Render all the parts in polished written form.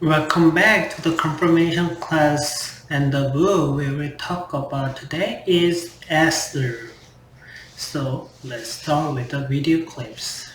Welcome back to the confirmation class, and the book we will talk about today is Esther. So let's start with the video clips.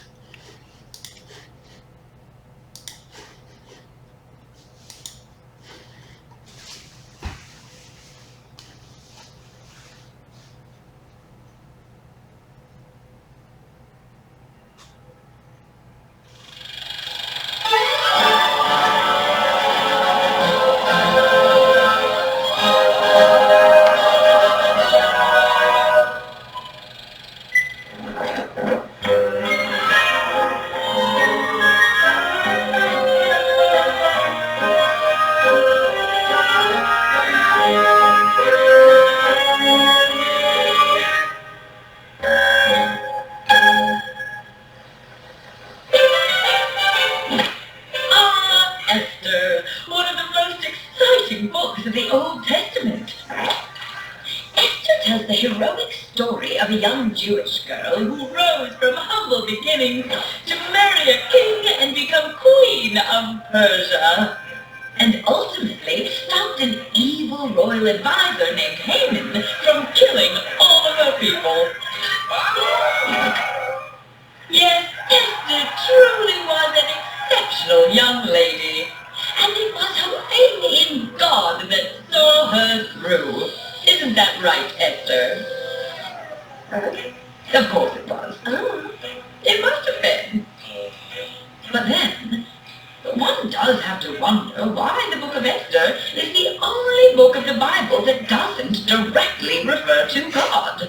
Esther, one of the most exciting books of the Old Testament. Esther tells the heroic story of a young Jewish girl who rose from humble beginnings to marry a king and become queen of Persia, and ultimately stopped an evil royal advisor named Haman from killing all of her people. Yes, Esther truly was an exceptional young lady, and it was her faith in God that saw her through. Isn't that right, Esther? Of course it was. It must have been. But then, one does have to wonder why the book of Esther is the only book of the Bible that doesn't directly refer to God.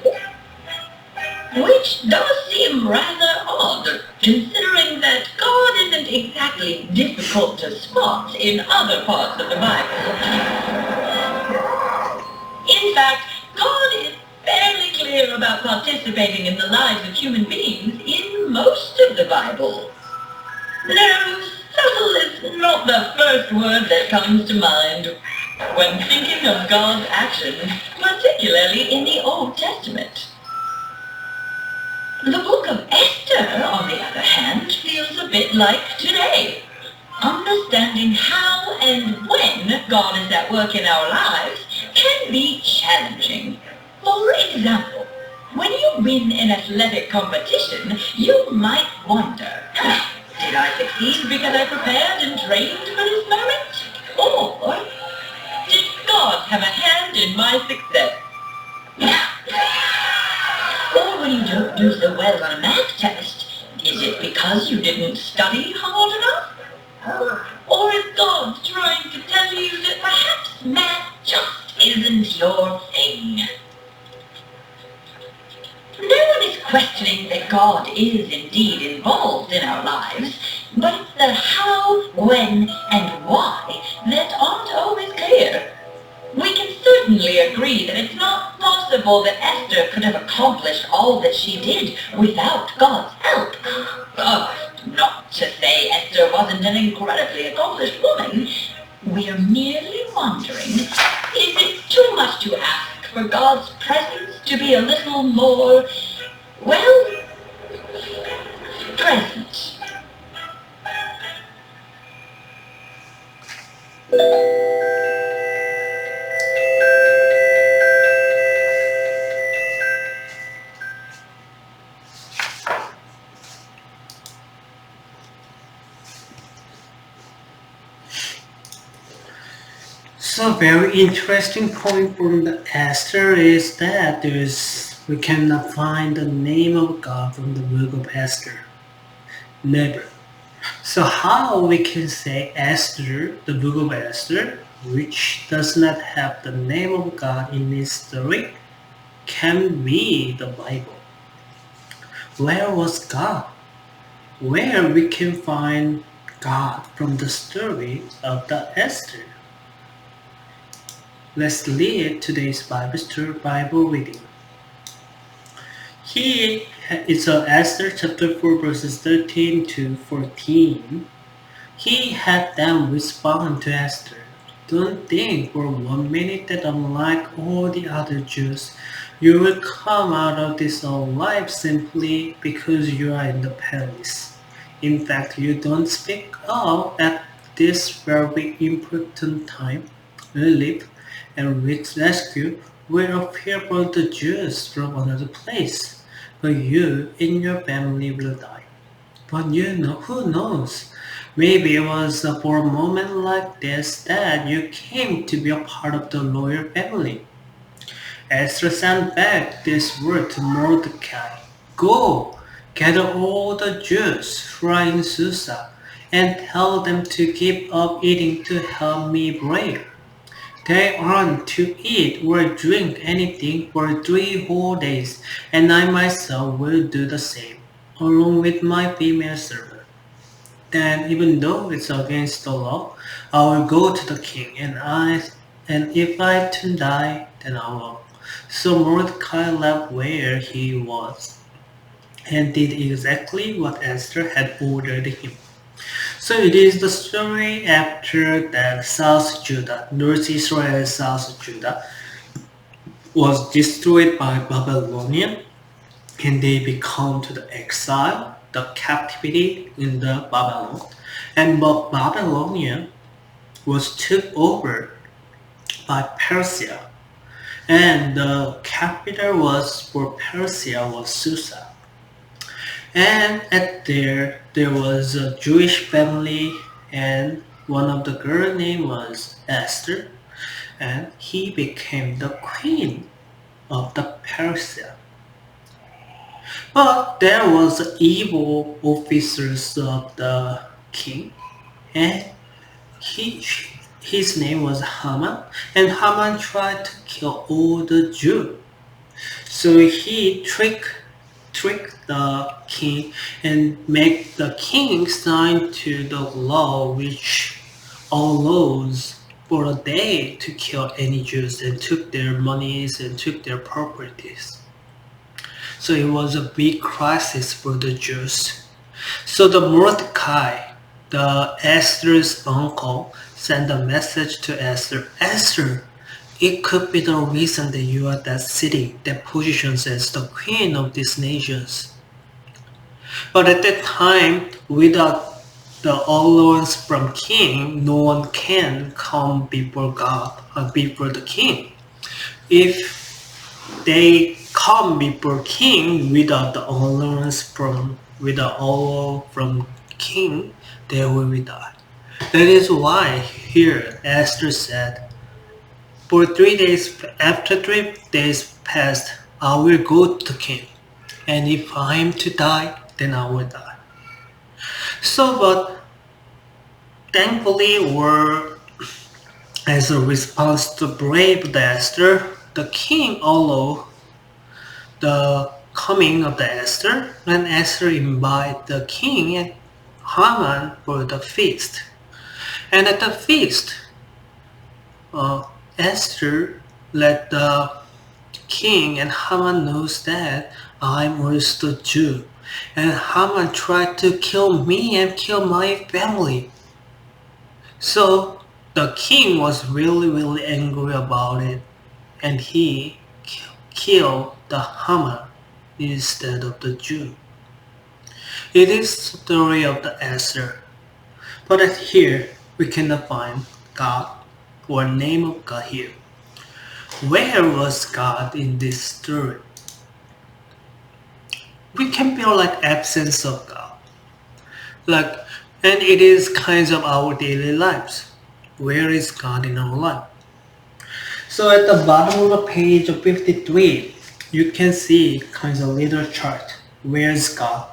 Which does seem rather odd, considering that God isn't exactly difficult to spot in other parts of the Bible. In fact, God is fairly clear about participating in the lives of human beings in most of the Bible. No, subtle is not the first word that comes to mind when thinking of God's actions, particularly in the Old Testament. The book of Esther, on the other hand, feels a bit like today. Understanding how and when God is at work in our lives can be challenging. For example, when you win an athletic competition, you might wonder, did I succeed because I prepared and trained for this moment? Or did God have a hand in my success? Or when you don't do so well on a math test, is it because you didn't study hard enough? Or is God trying to tell you that perhaps math just isn't your thing? No one is questioning that God is indeed involved in our lives, but it's the how, when, and why that aren't always clear. We can certainly agree that it's not possible that Esther could have accomplished all that she did without God's help. Not to say Esther wasn't an incredibly accomplished woman. We're merely wondering, is it too much to ask for God's presence to be a little more, well, present? So very interesting point from the Esther is that we cannot find the name of God from the book of Esther. Never. So how we can say Esther, the book of Esther, which does not have the name of God in its story, can be the Bible. Where was God? Where we can find God from the story of the Esther? Let's read today's Bible reading. Here is Esther chapter 4 verses 13 to 14. He had them respond to Esther, "Don't think for 1 minute that unlike all the other Jews, you will come out of this alive simply because you are in the palace. In fact, you don't speak up this very important time, relief and rescue will appear for the Jews from another place, but you and your family will die. But who knows? Maybe it was for a moment like this that you came to be a part of the royal family. Esther sent back this word to Mordecai. Go, gather all the Jews who are in Susa, and tell them to give up eating to help me pray. They aren't to eat or drink anything for 3 whole days, and I myself will do the same, along with my female servant. Then, even though it's against the law, I will go to the king, and if I to die, then I will. So Mordecai left where he was, and did exactly what Esther had ordered him. So it is the story after that South Judah, North Israel, South Judah, was destroyed by Babylonian, and they become to the exile, the captivity in the Babylon, and Babylonian was took over by Persia, and the capital was for Persia was Susa. And at there was a Jewish family, and one of the girl name was Esther, and he became the queen of the Persia. But there was evil officers of the king, and he his name was Haman, and Haman tried to kill all the Jews. So he tricked the king and make the king sign to the law which allows for a day to kill any Jews and took their monies and took their properties. So it was a big crisis for the Jews. So the Mordecai, the Esther's uncle, sent a message to Esther. Esther, it could be the reason that you are that city, that positions as the queen of these nations. But at that time, without the allowance from king, no one can come before God or before the king. If they come before king without the allowance without all from king, they will die. That is why here Esther said, for 3 days, after 3 days passed, I will go to king, and if I am to die, then I will die. So, but thankfully, or as a response to brave Esther, the king allowed the coming of the Esther, and Esther invited the king and Haman for the feast. And at the feast, Esther let the king and Haman knows that I'm also Jew, and Haman tried to kill me and kill my family. So the king was really angry about it, and he killed the Haman instead of the Jew. It is the story of the Esther, but at here we cannot find God or name of God here. Where was God in this story? We can feel like absence of God. And it is kinds of our daily lives. Where is God in our life? So at the bottom of the page of 53, you can see kinds of little chart. Where is God?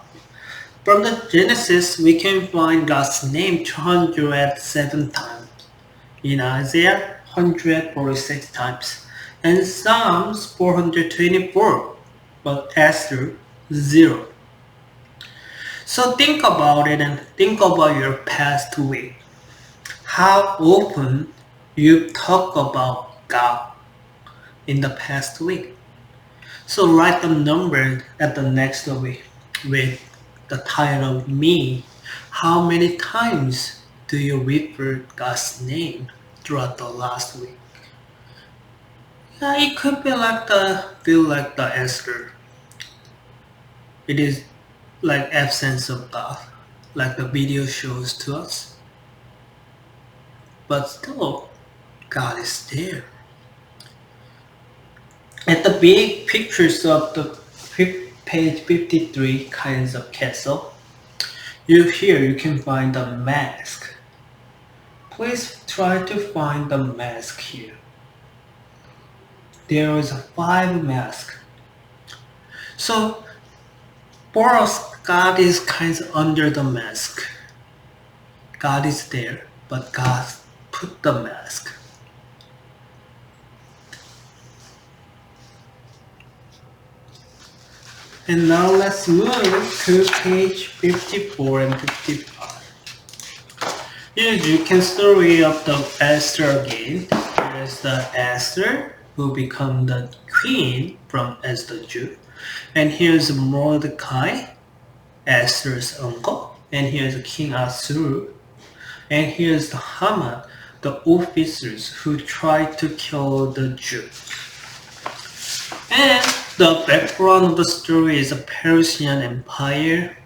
From the Genesis, we can find God's name 207 times. In Isaiah, 146 times. And Psalms, 424. But Esther, 0. So think about it and think about your past week. How often you talk about God in the past week. So write the number at the next week with the title of me. How many times do you refer God's name throughout the last week? Yeah, it could be feel like the Esther. It is like absence of God, like the video shows to us. but still, God is there. At the big pictures of the page 53 kinds of castle, here you can find the mask. Please try to find the mask here. There is a 5 mask. So for us, God is kind of under the mask. God is there, but God put the mask. And now let's move to page 54 and 55. Here you can story of the Esther again. Here's the Esther who become the queen from as the Jew. And here's Mordecai, Esther's uncle. And here's King Assur. And here's the Haman, the officers who tried to kill the Jews. And the background of the story is a Persian Empire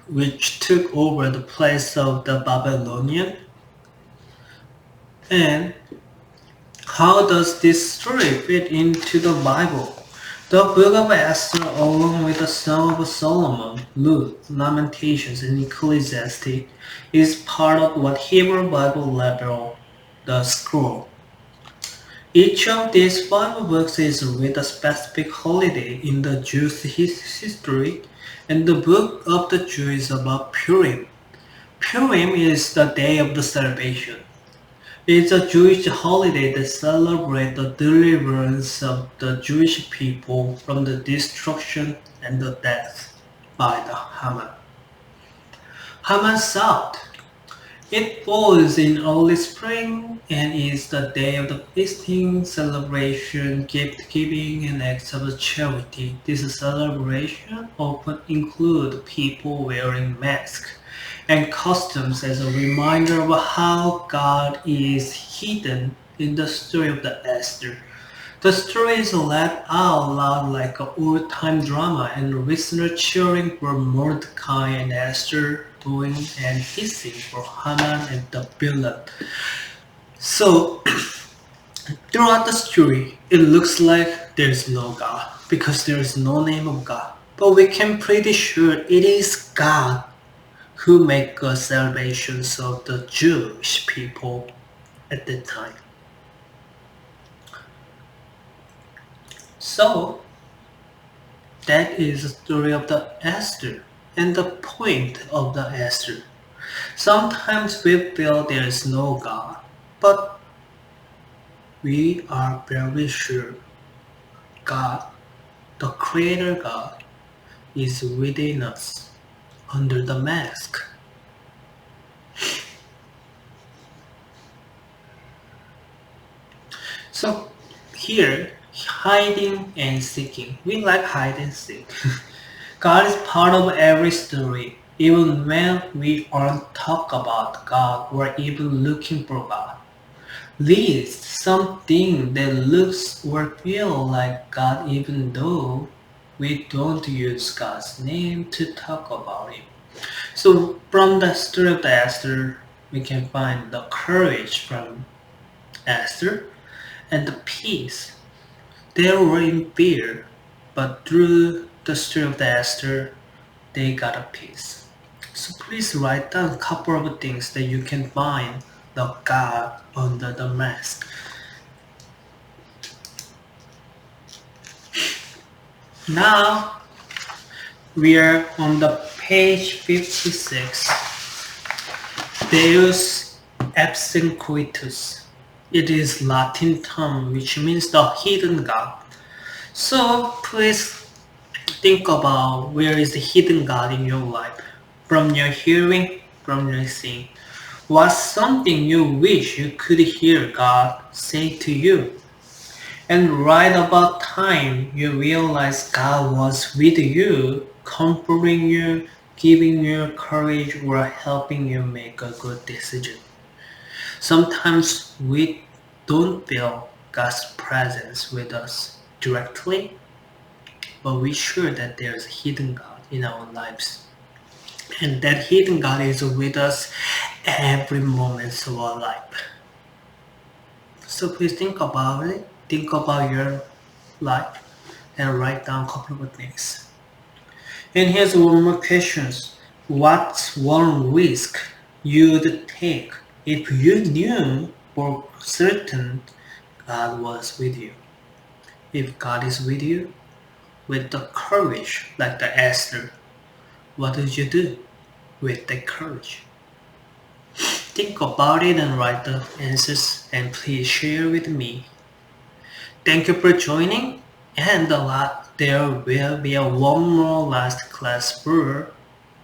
which took over the place of the Babylonian. And how does this story fit into the Bible? The book of Esther, along with the Song of Solomon, Luke, Lamentations, and Ecclesiastes, is part of what Hebrew Bible label the scroll. Each of these 5 books is with a specific holiday in the Jews' history, and the book of the Jews is about Purim. Purim is the day of the salvation. It's a Jewish holiday that celebrates the deliverance of the Jewish people from the destruction and the death by the Haman. Haman south. It falls in early spring and is the day of the feasting, celebration, gift giving, and acts of charity. This celebration often include people wearing masks and costumes as a reminder of how God is hidden in the story of the Esther. The story is laughed out loud like an old-time drama, and listeners cheering for Mordecai and Esther, booing and hissing for Haman and the villain. So, throughout the story, it looks like there is no God because there is no name of God. But we can pretty sure it is God who make the salvations of the Jewish people at that time. So that is the story of the Esther and the point of the Esther. Sometimes we feel there is no God, but we are very sure God, the Creator God, is within us under the mask. So here, hiding and seeking. We like hide and seek. God is part of every story, even when we aren't talking about God or even looking for God. Least something that looks or feel like God even though we don't use God's name to talk about Him. So from the story of the Esther, we can find the courage from Esther and the peace. They were in fear, but through the story of the Esther, they got a peace. So please write down a couple of things that you can find the God under the mask. Now we are on the page 56. Deus absencoitus. It is Latin term which means the hidden God. So please think about where is the hidden God in your life. From your hearing, from your seeing. What's something you wish you could hear God say to you? And right about time you realize God was with you, comforting you, giving you courage, or helping you make a good decision. Sometimes we don't feel God's presence with us directly, but we're sure that there's a hidden God in our lives. and that hidden God is with us every moment of our life. So please think about it, think about your life, and write down a couple of things. And here's one more question. What's one risk you'd take if you knew for certain God was with you? If God is with you, with the courage like the Esther, what did you do with the courage? Think about it and write the answers and please share with me. Thank you for joining and there will be a one more last class for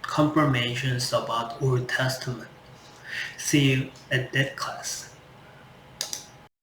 confirmations about Old Testament. See you at that class.